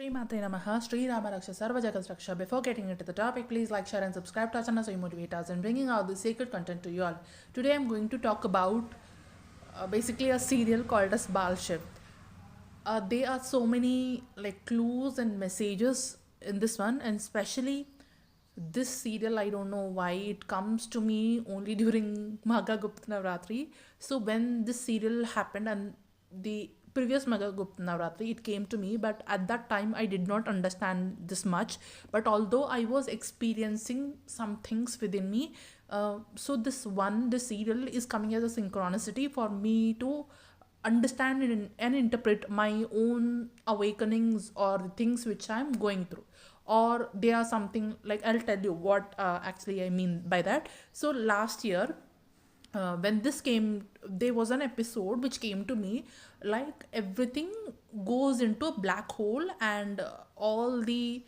Shri Matre Namaha, Shri Rama Raksha Sarva Jagat Raksha. Before getting into the topic, please like, share and subscribe to our channel so you motivate us in bringing out the sacred content to you all. Today I'm going to talk about basically a serial called as BAAL SHIV. There are so many clues and messages in this one, and especially this serial. I don't know why it comes to me only during Magha Gupta Navratri. So when this serial happened and the previous Magha Gupta Navratri, it came to me, but at that time I did not understand this much. But although I was experiencing some things within me, so this serial is coming as a synchronicity for me to understand and interpret my own awakenings or the things which I'm going through, or they are something like, I'll tell you what actually I mean by that. So last year, when this came, there was an episode which came to me like everything goes into a black hole, and all the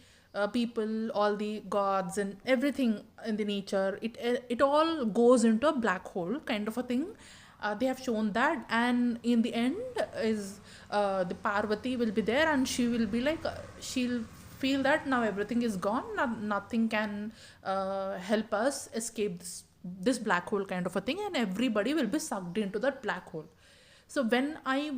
people, all the gods and everything in the nature, it all goes into a black hole kind of a thing. They have shown that, and in the end is the Parvati will be there, and she will be like she'll feel that now everything is gone, nothing can help us escape this black hole kind of a thing, and everybody will be sucked into that black hole. So when I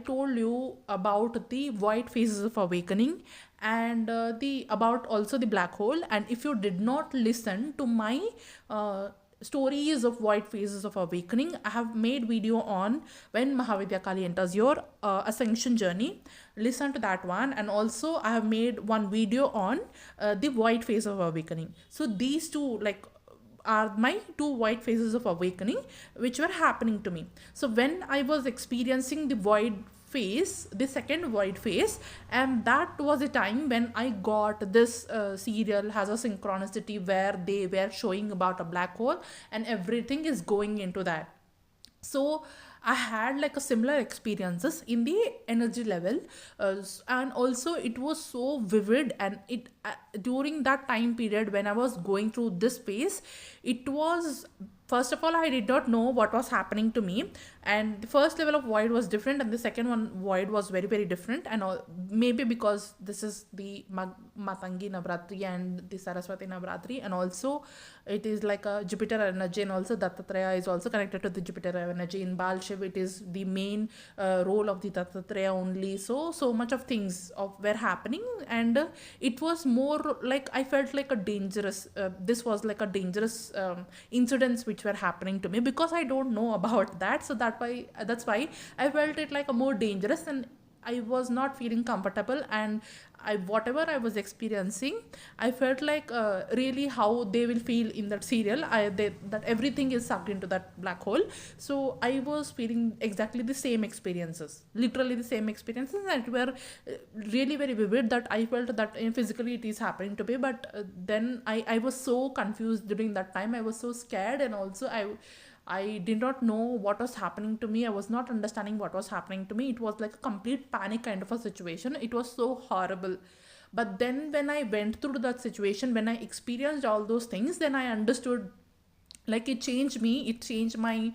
told you about the white phases of awakening, and the about also the black hole, and if you did not listen to my stories of white phases of awakening, I have made video on when Mahavidya Kali enters your ascension journey. Listen to that one, and also I have made one video on the white phase of awakening. So these two are my two white phases of awakening which were happening to me. So when I was experiencing the void phase, the second void phase, and that was a time when I got this serial has a synchronicity where they were showing about a black hole and everything is going into that. So I had like a similar experiences in the energy level, and also it was so vivid, and it during that time period when I was going through this phase, it was, first of all, I did not know what was happening to me, and the first level of void was different and the second one void was very very different. And maybe because this is the Matangi Navratri and the Saraswati Navratri, and also it is like a Jupiter energy, and also Dattatreya is also connected to the Jupiter energy. In BAAL SHIV, it is the main role of the Dattatreya only. So much of things were happening, and it was more like I felt like a dangerous this was like a dangerous incidents which were happening to me, because I don't know about that. So that's why I felt it like a more dangerous, and I was not feeling comfortable, and whatever I was experiencing, I felt like really how they will feel in that serial. That everything is sucked into that black hole. So I was feeling exactly the same experiences, literally the same experiences, and it were really very vivid, that I felt that physically it is happening to me. But then I was so confused during that time. I was so scared, and also I did not know what was happening to me. I was not understanding what was happening to me. It was like a complete panic kind of a situation. It was so horrible. But then when I went through that situation, when I experienced all those things, then I understood, like, it changed me. It changed my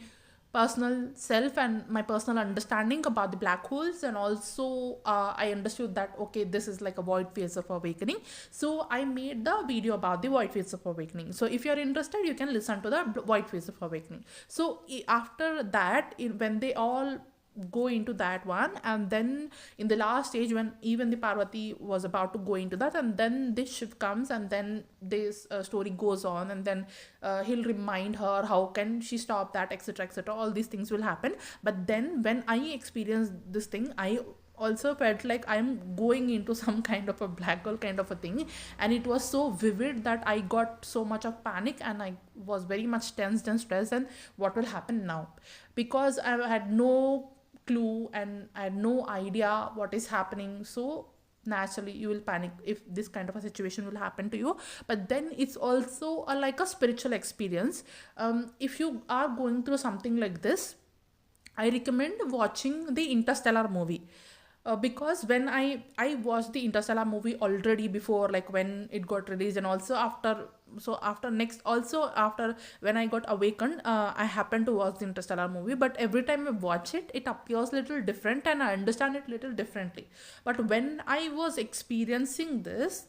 personal self and my personal understanding about the black holes. And also I understood that, okay, this is like a void phase of awakening. So I made the video about the void phase of awakening. So if you're interested, you can listen to the void phase of awakening. So after that, when they all go into that one, and then in the last stage, when even the Parvati was about to go into that, and then this shift comes, and then this story goes on, and then he'll remind her how can she stop that, etc, etc. All these things will happen. But then when I experienced this thing, I also felt like I'm going into some kind of a black hole kind of a thing, and it was so vivid that I got so much of panic, and I was very much tensed and stressed, and what will happen now, because I had no clue and I had no idea what is happening. So naturally you will panic if this kind of a situation will happen to you. But then it's also like a spiritual experience. If you are going through something like this, I recommend watching the Interstellar movie. because when I watched the Interstellar movie already before, like when it got released, and also after, so after next, also after when I got awakened, I happened to watch the Interstellar movie. But every time I watch it, it appears little different, and I understand it little differently. But when I was experiencing this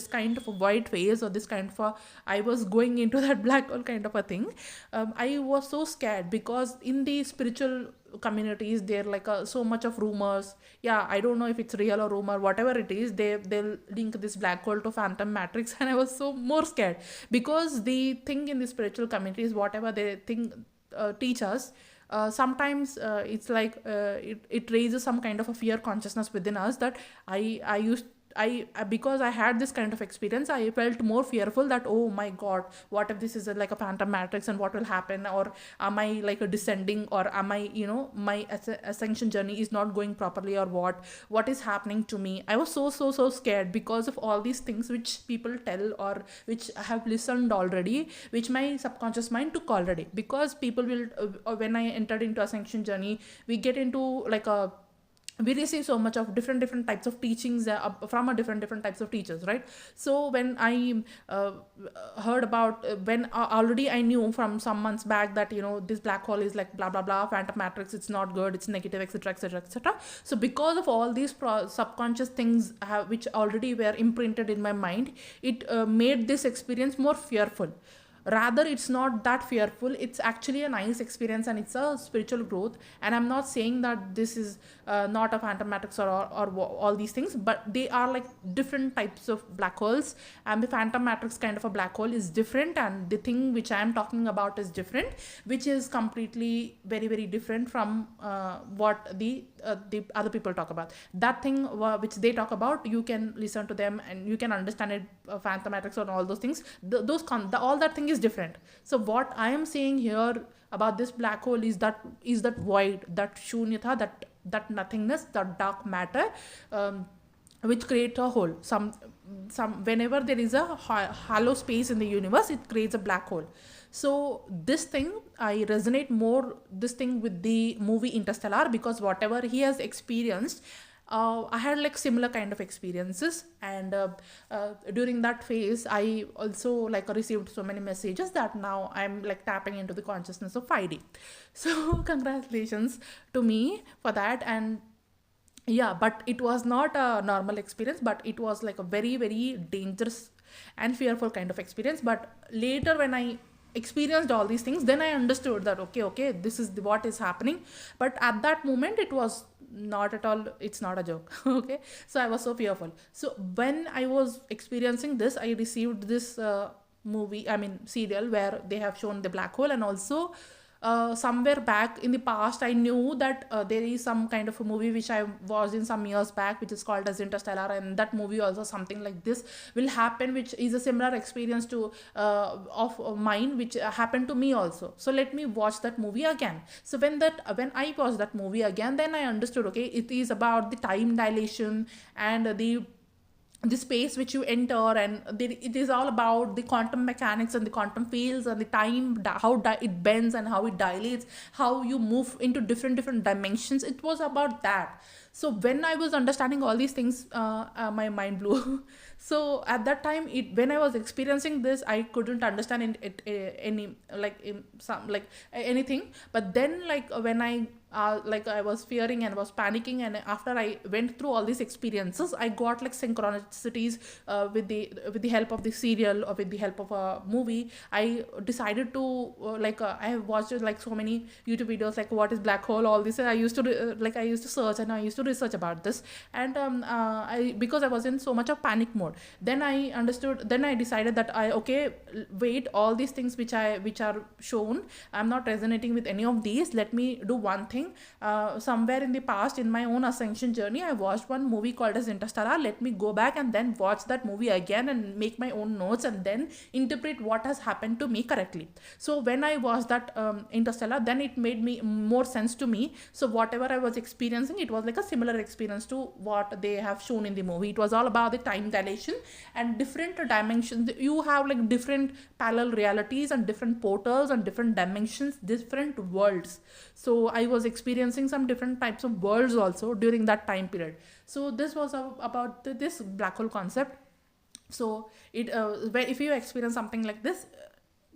kind of a white phase, or this kind of a, I was going into that black hole kind of a thing, I was so scared, because in the spiritual communities there, like so much of rumors. Yeah, I don't know if it's real or rumor, whatever it is, they'll link this black hole to phantom matrix. And I was so more scared, because the thing in the spiritual communities, whatever they think, teach us, sometimes it's like, it raises some kind of a fear consciousness within us, that I used because I had this kind of experience, I felt more fearful that, oh my god, what if this is like a phantom matrix, and what will happen, or am I like a descending, or am I, my ascension journey is not going properly, or what is happening to me. I was so scared, because of all these things which people tell, or which I have listened already, which my subconscious mind took already. Because people will, when I entered into ascension journey, we get into like we receive so much of different types of teachings, from a different types of teachers, right? So when I heard about, when already I knew from some months back that, this black hole is like blah blah blah, phantom matrix, it's not good, it's negative, etc etc etc. So because of all these subconscious things which already were imprinted in my mind, it made this experience more fearful. Rather, it's not that fearful, it's actually a nice experience, and it's a spiritual growth. And I'm not saying that this is not a phantom matrix, or all these things, but they are like different types of black holes, and the phantom matrix kind of a black hole is different, and the thing which I am talking about is different, which is completely very different from what the other people talk about. That thing which they talk about, you can listen to them and you can understand it, phantom matrix and all those things, all that thing is different. So what I am saying here about this black hole is that void, that shunyata, that nothingness, that dark matter, which creates a hole. Some whenever there is a hollow space in the universe, it creates a black hole. So this thing, I resonate more this thing with the movie Interstellar, because whatever he has experienced, I had like similar kind of experiences. And during that phase, I also like received so many messages that now I'm like tapping into the consciousness of 5D. So congratulations to me for that. And yeah, but it was not a normal experience, but it was like a very dangerous and fearful kind of experience. But later, when I experienced all these things, then I understood that okay, this is what is happening. But at that moment, it was not at all, it's not a joke. Okay, so I was so fearful. So when I was experiencing this, I received this serial where they have shown the black hole. And also somewhere back in the past, I knew that there is some kind of a movie which I watched in some years back, which is called as Interstellar, and that movie also something like this will happen, which is a similar experience to of mine, which happened to me also. So let me watch that movie again. So when I watched that movie again, then I understood, okay, it is about the time dilation and the space which you enter, and it is all about the quantum mechanics and the quantum fields and the time, how it bends and how it dilates, how you move into different dimensions. It was about that. So when I was understanding all these things, my mind blew. So at that time, when I was experiencing this, I couldn't understand anything. But then, like when I was fearing and was panicking, and after I went through all these experiences, I got like synchronicities with the help of the serial, or with the help of a movie. I decided to I have watched like so many YouTube videos, like what is black hole, all this. I used to search, and I used to research about this. And because I was in so much of panic mode, then I understood. Then I decided that wait, all these things which are shown, I'm not resonating with any of these. Let me do one thing. Somewhere in the past, in my own ascension journey, I watched one movie called as Interstellar. Let me go back and then watch that movie again and make my own notes, and then interpret what has happened to me correctly. So when I watched that Interstellar, then it made more sense to me. So whatever I was experiencing, it was like a similar experience to what they have shown in the movie. It was all about the time dilation and different dimensions. You have like different parallel realities and different portals and different dimensions, different worlds. So I was experiencing some different types of worlds also during that time period. So this was about this black hole concept. So if you experience something like this,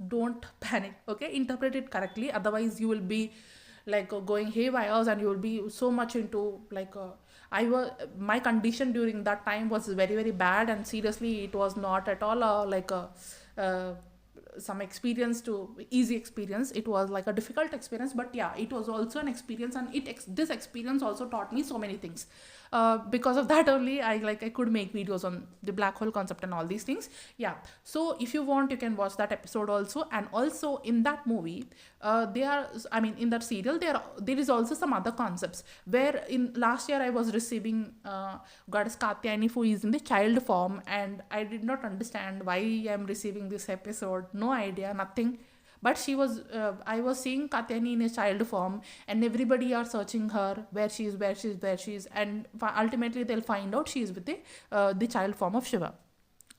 don't panic, okay? Interpret it correctly, otherwise you will be like going haywire, and you will be so much into like my condition during that time was very very bad, and seriously it was not at all uh, some experience to easy experience. It was like a difficult experience, but yeah, it was also an experience, and this experience also taught me so many things. Because of that only I could make videos on the black hole concept and all these things. Yeah, so if you want, you can watch that episode also. And also in that movie, in that serial, there is also some other concepts, where in last year I was receiving goddess Katyayani, who is in the child form, and I did not understand why I am receiving this episode. No idea, nothing. But I was seeing Katyayani in a child form, and everybody are searching her, where she is, and ultimately they'll find out she is with the child form of Shiva.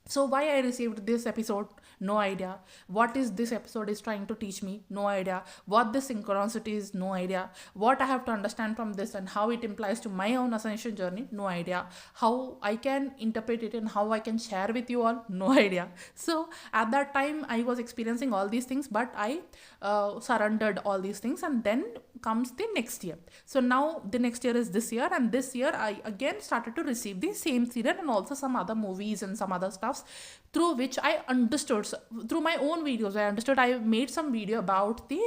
So why I received this episode, no idea. What is this episode is trying to teach me, no idea. What this synchronicity is, no idea. What I have to understand from this and how it implies to my own ascension journey, no idea. How I can interpret it and how I can share with you all, no idea. So at that time I was experiencing all these things, but I surrendered all these things, and then comes the next year. So now the next year is this year, and this year I again started to receive the same serial and also some other movies and some other stuffs, through which I understood, through my own videos I understood. I made some video about the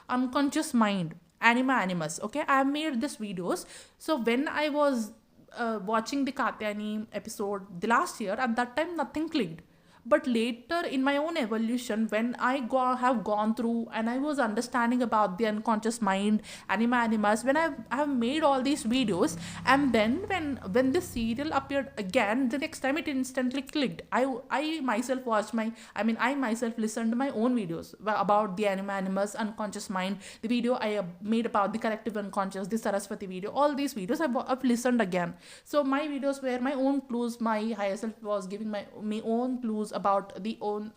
unconscious mind, ANIMA, ANIMUS. Okay, I made these videos. So when I was watching the Katyayani episode the last year, at that time nothing clicked. But later in my own evolution, when I have gone through and I was understanding about the unconscious mind, anima, animus, when I have made all these videos, and then when this serial appeared again, the next time it instantly clicked. I myself watched I myself listened to my own videos about the anima, animus, unconscious mind, the video I made about the collective unconscious, the Saraswati video, all these videos I've listened again. So my videos were my own clues. My higher self was giving me own clues about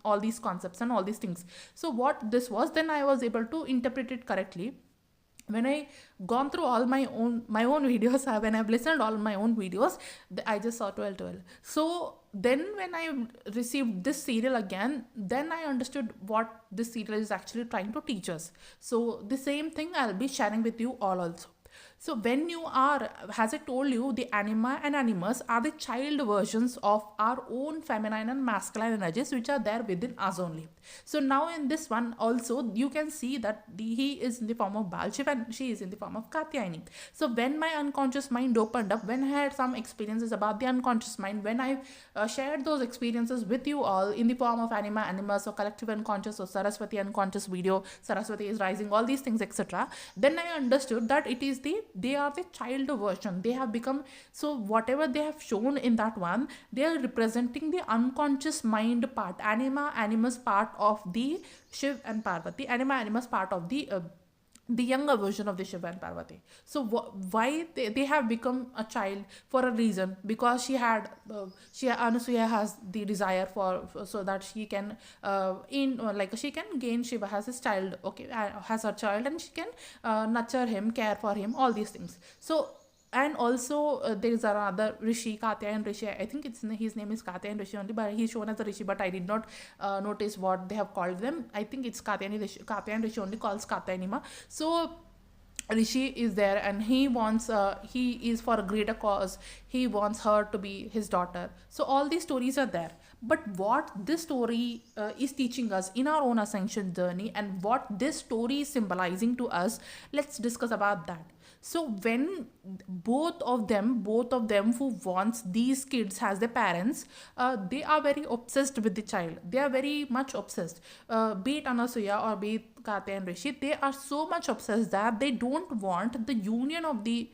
all these concepts and all these things. So what this was, then I was able to interpret it correctly when I gone through all my own videos. When I've listened all my own videos, I just saw 12. So then when I received this serial again, then I understood what this serial is actually trying to teach us. So the same thing I'll be sharing with you all also. So when you are, as I told you, the anima and animus are the child versions of our own feminine and masculine energies, which are there within us only. So now in this one also, you can see that he is in the form of BAAL SHIV and she is in the form of Katyayani. So when my unconscious mind opened up, when I had some experiences about the unconscious mind, when I shared those experiences with you all in the form of anima, animus, or collective unconscious, or Saraswati unconscious video, Saraswati is rising, all these things, etc., then I understood that they are the child version. They have become, so whatever they have shown in that one, they are representing the unconscious mind part, anima, animus part of the Shiv and Parvati, anima, animus part of the younger version of the Shiva and Parvati. So why they have become a child? For a reason, because Anusuya has the desire for so that she can she can gain Shiva as his child, okay, has her child, and she can nurture him, care for him, all these things. So and also there is another Rishi, Katyayan Rishi. I think his name is Katyayan Rishi only, but he's shown as a Rishi, but I did not notice what they have called them. I think it's Katyayan Rishi only calls Katyayanima. So Rishi is there, and he is for a greater cause. He wants her to be his daughter. So all these stories are there. But what this story is teaching us in our own ascension journey, and what this story is symbolizing to us, let's discuss about that. So when both of them who wants these kids as their parents, they are very obsessed with the child. They are very much obsessed. Be it Anasuya or be it Katya and Rishi, they are so much obsessed that they don't want the union of the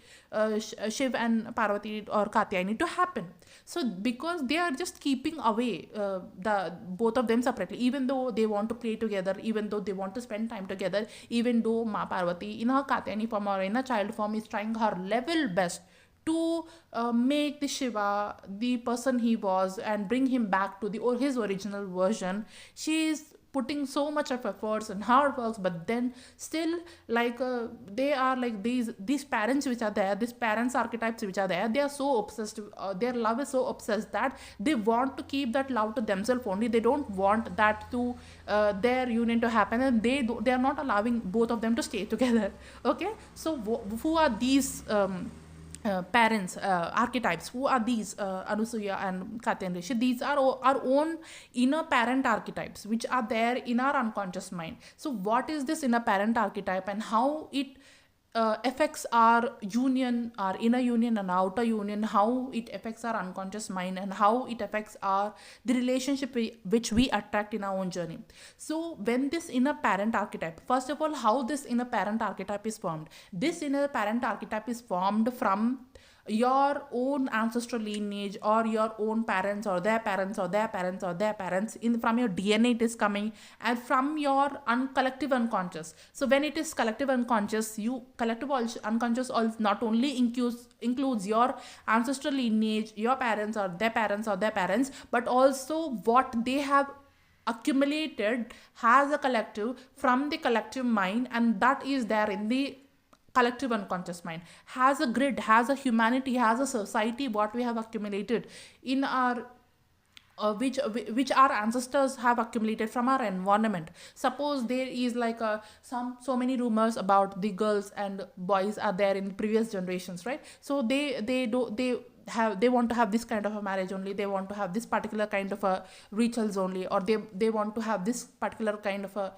Shiv and Parvati or Katyayani to happen. So because they are just keeping away the both of them separately, even though they want to play together, even though they want to spend time together, even though Ma Parvati in her Katyayani form or in a child form is trying her level best to make the Shiva the person he was and bring him back to his original version, she is putting so much of efforts and hard works, but then still, like they are like these parents which are there, these parents archetypes which are there, they are so obsessed, their love is so obsessed that they want to keep that love to themselves only. They don't want that to their union to happen, and they are not allowing both of them to stay together. Okay, so who are these parents archetypes? Who are these Anusuya and Katyayani Rishi? These are our own inner parent archetypes which are there in our unconscious mind. So what is this inner parent archetype, and how it affects our union, our inner union and outer union, how it affects our unconscious mind, and how it affects our the relationship which we attract in our own journey. So when this inner parent archetype, first of all, how this inner parent archetype is formed? This inner parent archetype is formed from your own ancestral lineage, or your own parents or their parents or their parents or their parents. In from your DNA it is coming, and from your collective unconscious. So when it is collective unconscious, you collective unconscious also not only includes your ancestral lineage, your parents or their parents or their parents, but also what they have accumulated has a collective from the collective mind, and that is there in the collective unconscious mind, has a grid, has a humanity, has a society, what we have accumulated in our which our ancestors have accumulated from our environment. Suppose there is like so many rumors about the girls and boys are there in previous generations, right? So they want to have this kind of a marriage only, they want to have this particular kind of a rituals only, or they want to have this particular kind of a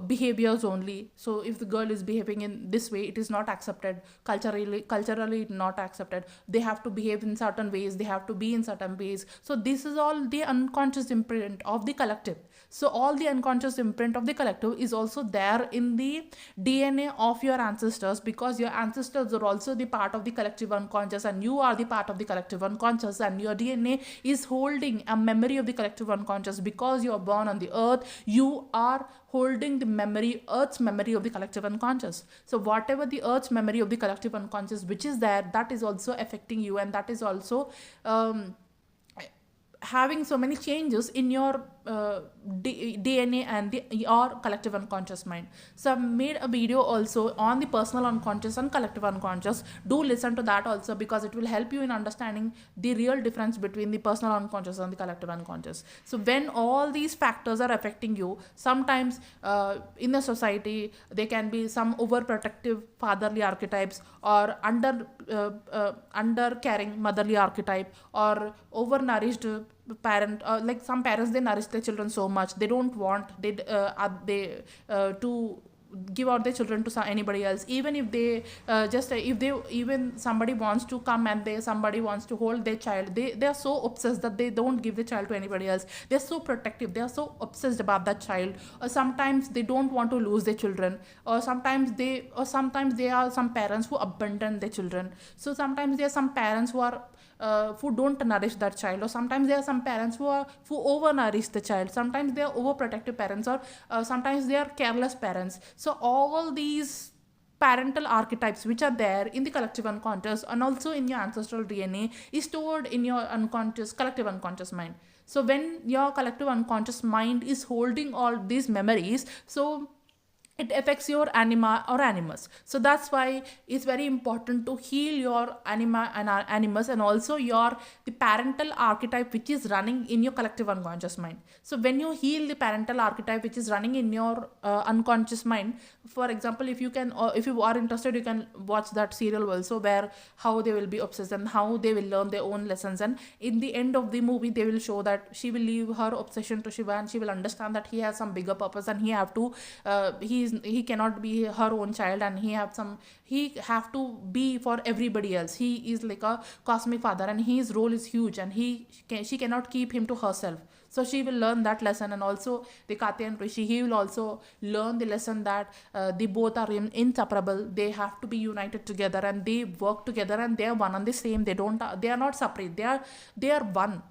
behaviors only. So if the girl is behaving in this way, it is not accepted culturally not accepted. They have to behave in certain ways, they have to be in certain ways. So this is all the unconscious imprint of the collective. So all the unconscious imprint of the collective is also there in the DNA of your ancestors, because your ancestors are also the part of the collective unconscious, and you are the part of the collective unconscious, and your DNA is holding a memory of the collective unconscious. Because you are born on the earth, you are holding the earth's memory of the collective unconscious. So whatever the earth's memory of the collective unconscious which is there, that is also affecting you, and that is also having so many changes in your DNA and your collective unconscious mind. So I've made a video also on the personal unconscious and collective unconscious. Do listen to that also, because it will help you in understanding the real difference between the personal unconscious and the collective unconscious. So when all these factors are affecting you, sometimes in the society there can be some overprotective fatherly archetypes, or under caring motherly archetype, or overnourished parent. Like some parents, they nourish their children so much, they don't want to give out their children to anybody else. Even if they even somebody wants to come and somebody wants to hold their child, they are so obsessed that they don't give the child to anybody else. They're so protective, they are so obsessed about that child. Or sometimes they don't want to lose their children, or sometimes there are some parents who abandon their children. So sometimes there are some parents who don't nourish that child, or sometimes there are some parents who overnourish the child. Sometimes they are overprotective parents, or sometimes they are careless parents. So all these parental archetypes which are there in the collective unconscious and also in your ancestral DNA is stored in your collective unconscious mind. So when your collective unconscious mind is holding all these memories, so it affects your anima or animus. So that's why it's very important to heal your anima and animus, and also the parental archetype which is running in your collective unconscious mind. So when you heal the parental archetype which is running in your unconscious mind, for example, if you are interested, you can watch that serial also, where how they will be obsessed and how they will learn their own lessons, and in the end of the movie they will show that she will leave her obsession to Shiva, and she will understand that he has some bigger purpose, and he cannot be her own child, and he have to be for everybody else. He is like a cosmic father, and his role is huge, and she cannot keep him to herself. So she will learn that lesson. And also the Katyayani Rishi, he will also learn the lesson that they both are inseparable. They have to be united together, and they work together, and they are one and the same. They are not separate. They are one.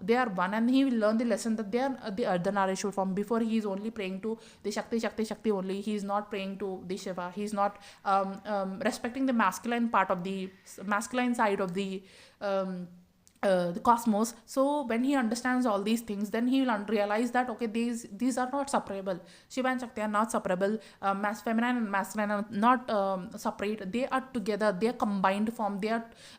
And he will learn the lesson that they are the Ardhanarishwar form. Before, he is only praying to the Shakti only. He is not praying to the Shiva. He is not respecting the masculine part of the masculine side of the the cosmos. So when he understands all these things, then he will realize that okay, these are not separable. Shiva and Shakti are not separable. Feminine and masculine are not separate. They are together. They are combined form.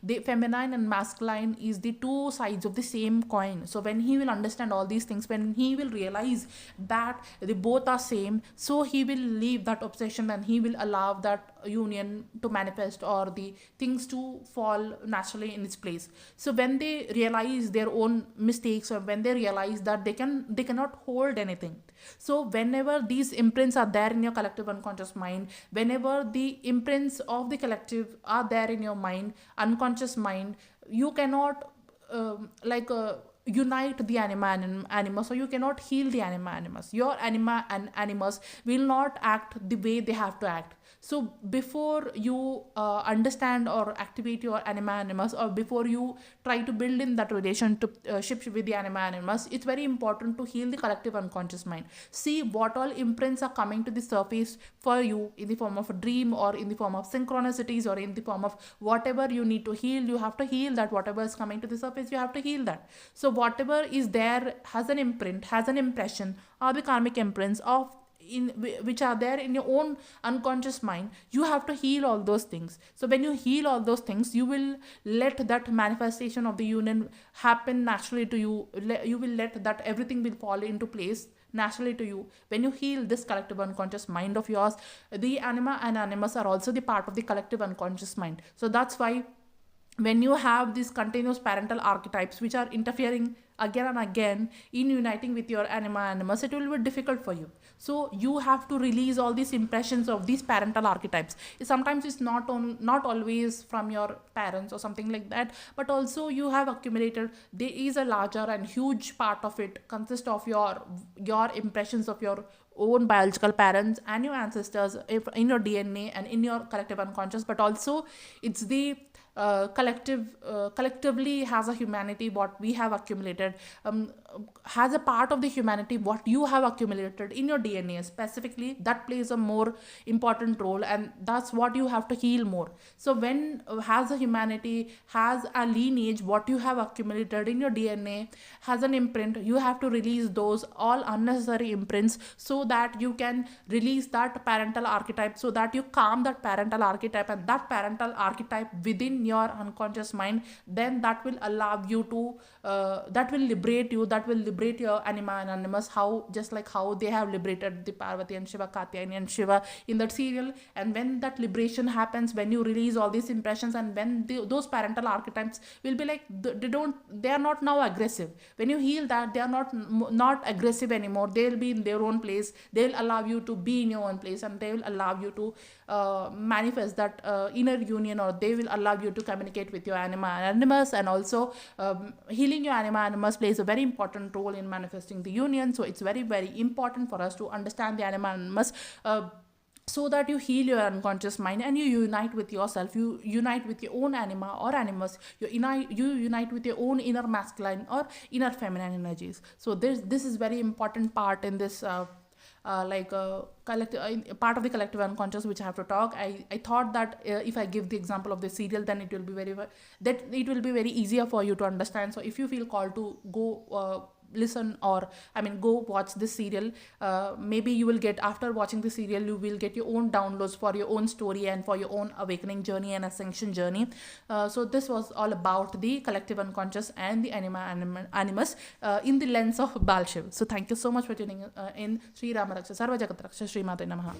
They feminine and masculine is the two sides of the same coin. So when he will understand all these things, when he will realize that they both are same, so he will leave that obsession and he will allow that union to manifest, or the things to fall naturally in its place. So when they realize their own mistakes, or when they realize that they cannot hold anything, so whenever these imprints are there in your collective unconscious mind, whenever the imprints of the collective are there in your mind, unconscious mind, you cannot unite the anima and animus, or you cannot heal the anima animus. Your anima and animus will not act the way they have to act. So before you understand or activate your anima animus, or before you try to build in that relationship with the anima animus, it's very important to heal the collective unconscious mind. See what all imprints are coming to the surface for you in the form of a dream, or in the form of synchronicities, or in the form of whatever you need to heal. You have to heal that. Whatever is coming to the surface, you have to heal that. So whatever is there has an imprint, has an impression, or the karmic imprints of which are there in your own unconscious mind. You have to heal all those things. So when you heal all those things, you will let that manifestation of the union happen naturally to you. You will let that everything will fall into place naturally to you. When you heal this collective unconscious mind of yours, the anima and animus are also the part of the collective unconscious mind. So that's why when you have these continuous parental archetypes which are interfering again and again in uniting with your anima animus, it will be difficult for you. So you have to release all these impressions of these parental archetypes. Sometimes it's not always from your parents or something like that, but also you have accumulated. There is a larger and huge part of it consists of your impressions of your own biological parents and your ancestors in your DNA and in your collective unconscious. But also it's the collectively has a humanity what we have accumulated, has a part of the humanity what you have accumulated in your DNA specifically, that plays a more important role, and that's what you have to heal more. So when has a humanity, has a lineage what you have accumulated in your DNA, has an imprint, you have to release those all unnecessary imprints so that you can release that parental archetype, so that you calm that parental archetype, and that parental archetype within your unconscious mind, then that will allow you to that will liberate you, that will liberate your anima and animus, how just like how they have liberated the Parvati and Shiva, Katyayani and Shiva in that serial. And when that liberation happens, when you release all these impressions, and when those parental archetypes will be like they are not now aggressive. When you heal that, they are not aggressive anymore. They will be in their own place. They will allow you to be in your own place, and they will allow you to manifest that inner union, or they will allow you to communicate with your anima and animus. And also healing your anima and animus plays a very important role in manifesting the union. So it's very, very important for us to understand the anima and animus, so that you heal your unconscious mind and you unite with yourself. You unite with your own anima or animus. You unite with your own inner masculine or inner feminine energies. So this is very important part in this collective part of the collective unconscious which I have to talk. I thought that if I give the example of the serial, then it will be very easier for you to understand. So if you feel called to go listen, or go watch this serial, maybe you will get, after watching the serial, you will get your own downloads for your own story and for your own awakening journey and ascension journey. So this was all about the collective unconscious and the anima animus in the lens of BAAL SHIV. So thank you so much for tuning in. Sri Rama Raksha Sarva Jagat Raksha Sri Mate Namaha.